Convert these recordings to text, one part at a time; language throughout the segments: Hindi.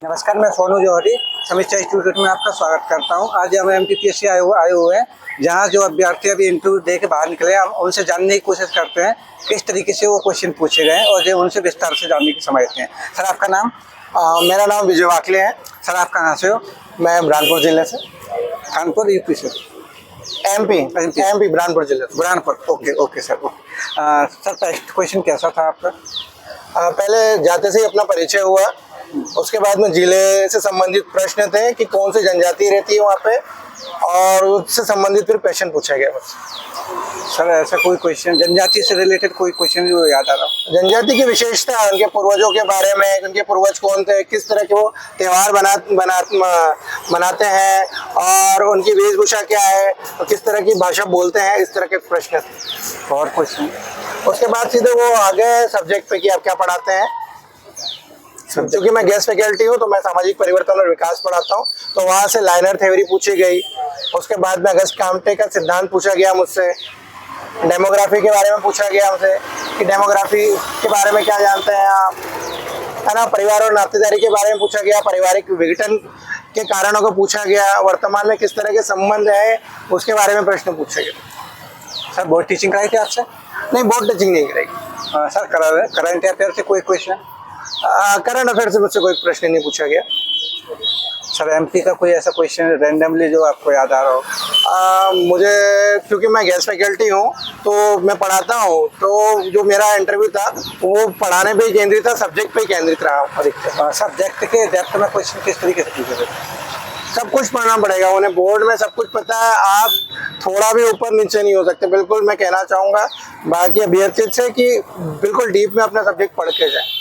नमस्कार, मैं सोनू जौहरी समीक्षा इंस्टीट्यूट में आपका स्वागत करता हूं। आज हम एमपीपीएससी आए हुए हैं, जहां जो अभ्यर्थी अभी इंटरव्यू दे के बाहर निकले, हम उनसे जानने की कोशिश करते हैं किस तरीके से वो क्वेश्चन पूछे गए हैं और जो उनसे विस्तार से जानने की समझते हैं। सर, आपका नाम? मेरा नाम विजय वाकले है। सर, आप कहाँ से हो? मैं बुरहानपुर जिले से। कानपुर, यूपी से? एमपी बुरहानपुर जिले से। Burhanpur, okay sir. Sir, first question कैसा था आपका? पहले जाते से ही अपना परिचय हुआ, उसके बाद में जिले से संबंधित प्रश्न थे कि कौन सी जनजाति रहती है वहाँ पे, और उससे संबंधित फिर क्वेश्चन पूछा गया बस। सर, ऐसा कोई क्वेश्चन जनजाति से रिलेटेड कोई क्वेश्चन जो याद आ रहा हो? जनजाति की विशेषता, उनके पूर्वजों के बारे में, उनके पूर्वज कौन थे, किस तरह के वो त्यौहार मनाते हैं, और उनकी वेशभूषा क्या है, और किस तरह की भाषा बोलते हैं, इस तरह के प्रश्न थे। और क्वेश्चन? उसके बाद सीधे वो आगे सब्जेक्ट पे कि आप क्या पढ़ाते हैं। क्योंकि मैं गेस्ट फैकल्टी हूँ तो मैं सामाजिक परिवर्तन और विकास पढ़ाता हूँ, तो वहाँ से लाइनर थ्योरी पूछी गई। उसके बाद में अगस्त काम्टे का सिद्धांत पूछा गया मुझसे। डेमोग्राफी के बारे में पूछा गया हमसे कि डेमोग्राफी के बारे में क्या जानते हैं आप, है ना। परिवार और नातेदारी के बारे में पूछा गया। पारिवारिक विघटन के कारणों को पूछा गया। वर्तमान में किस तरह के संबंध है उसके बारे में प्रश्न पूछे गए। सर, बोर्ड टीचिंग कराई थी आपसे? नहीं, बोर्ड टीचिंग नहीं कराई। सर, करंट अफेयर से कोई क्वेश्चन? करंट अफेयर से मुझसे कोई प्रश्न नहीं पूछा गया। सर, एमपी का कोई ऐसा क्वेश्चन रैंडमली जो आपको याद आ रहा हो? मुझे, क्योंकि मैं गेस्ट फैकल्टी हूँ तो मैं पढ़ाता हूँ, तो जो मेरा इंटरव्यू था वो पढ़ाने पे ही केंद्रित था, सब्जेक्ट पे ही केंद्रित रहा अधिकतर। सब्जेक्ट के डेप्थ में क्वेश्चन किस तरीके से पूछे थे? सब कुछ पढ़ना पड़ेगा, उन्हें बोर्ड में सब कुछ पता है, आप थोड़ा भी ऊपर नीचे नहीं हो सकते। बिल्कुल मैं कहना चाहूँगा बाकी अभ्यर्थी से कि बिल्कुल डीप में अपना सब्जेक्ट पढ़ के जाए,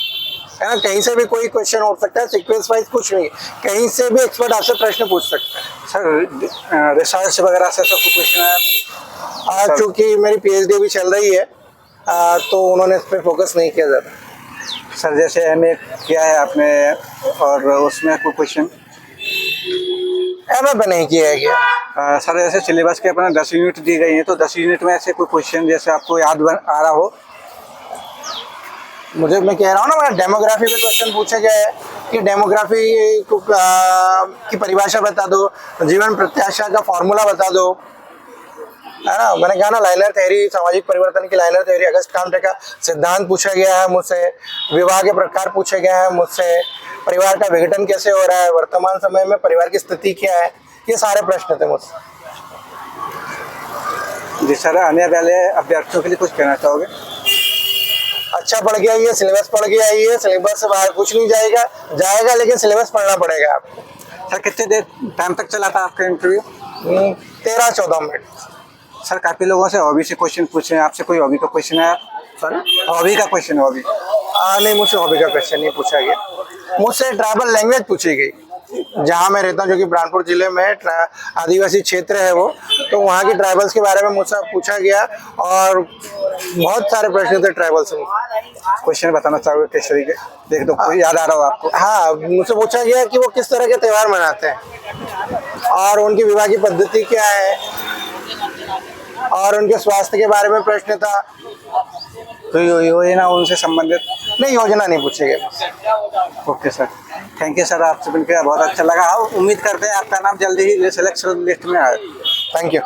है ना। कहीं से भी कोई क्वेश्चन हो सकता है, सीक्वेंस वाइज कुछ नहीं, कहीं से भी एक्सपर्ट आपसे प्रश्न पूछ सकता है। सर, रिसर्च वगैरह से सब क्वेश्चन है? चूँकि मेरी पीएचडी भी चल रही है तो उन्होंने इस पर फोकस नहीं किया ज़्यादा। सर, जैसे एमए किया है आपने और उसमें कोई क्वेश्चन? एमए पे नहीं किया है क्या? सर, जैसे सिलेबस के अपना 10 यूनिट दी गई है, तो 10 यूनिट में ऐसे कोई क्वेश्चन जैसे आपको याद आ रहा हो? मैं कह रहा हूँ ना, मैं डेमोग्राफी पे क्वेश्चन पूछे गए कि डेमोग्राफी की परिभाषा बता दो, जीवन प्रत्याशा का फॉर्मूला बता दो, है ना। मैंने कहा ना, लाइनर थ्योरी, सामाजिक परिवर्तन की लाइनर थ्योरी, अगस्त काम्टे का सिद्धांत पूछा गया है मुझसे। विवाह के प्रकार पूछे गए हैं मुझसे। परिवार का विघटन कैसे हो रहा है, वर्तमान समय में परिवार की स्थिति क्या है, ये सारे प्रश्न थे मुझसे। जी सर, आने वाले अभ्यर्थियों के लिए कुछ कहना चाहोगे? अच्छा पढ़ के आइए, सिलेबस पढ़ के आइए। सिलेबस से बाहर कुछ नहीं जाएगा, लेकिन सिलेबस पढ़ना पड़ेगा आपको। सर, कितने देर टाइम तक चला था आपका इंटरव्यू? 13-14 मिनट। सर, काफ़ी लोगों से हॉबी से क्वेश्चन पूछे हैं, आपसे कोई हॉबी का क्वेश्चन है? सर, हॉबी का क्वेश्चन? हॉबी नहीं, मुझसे हॉबी का क्वेश्चन नहीं पूछा गया। मुझसे ट्राइबल लैंग्वेज पूछी गई। जहाँ मैं रहता हूँ, जो कि बुरहानपुर जिले में आदिवासी क्षेत्र है वो, तो वहाँ के ट्राइबल्स के बारे में मुझसे पूछा गया, और बहुत सारे प्रश्न थे ट्राइबल से। क्वेश्चन बताना चाहोगे किस तरीके? देख दो, कोई याद आ रहा हो आपको? हाँ, मुझसे पूछा गया कि वो किस तरह के त्यौहार मनाते हैं, और उनकी विवाह की पद्धति क्या है, और उनके स्वास्थ्य के बारे में प्रश्न था। तो योजना उनसे संबंधित? नहीं, योजना नहीं पूछे गए। Okay sir, thank you sir, आपसे मिलकर बहुत अच्छा लगा। उम्मीद करते हैं आपका नाम जल्दी ही सिलेक्शन लिस्ट में आए। Thank you.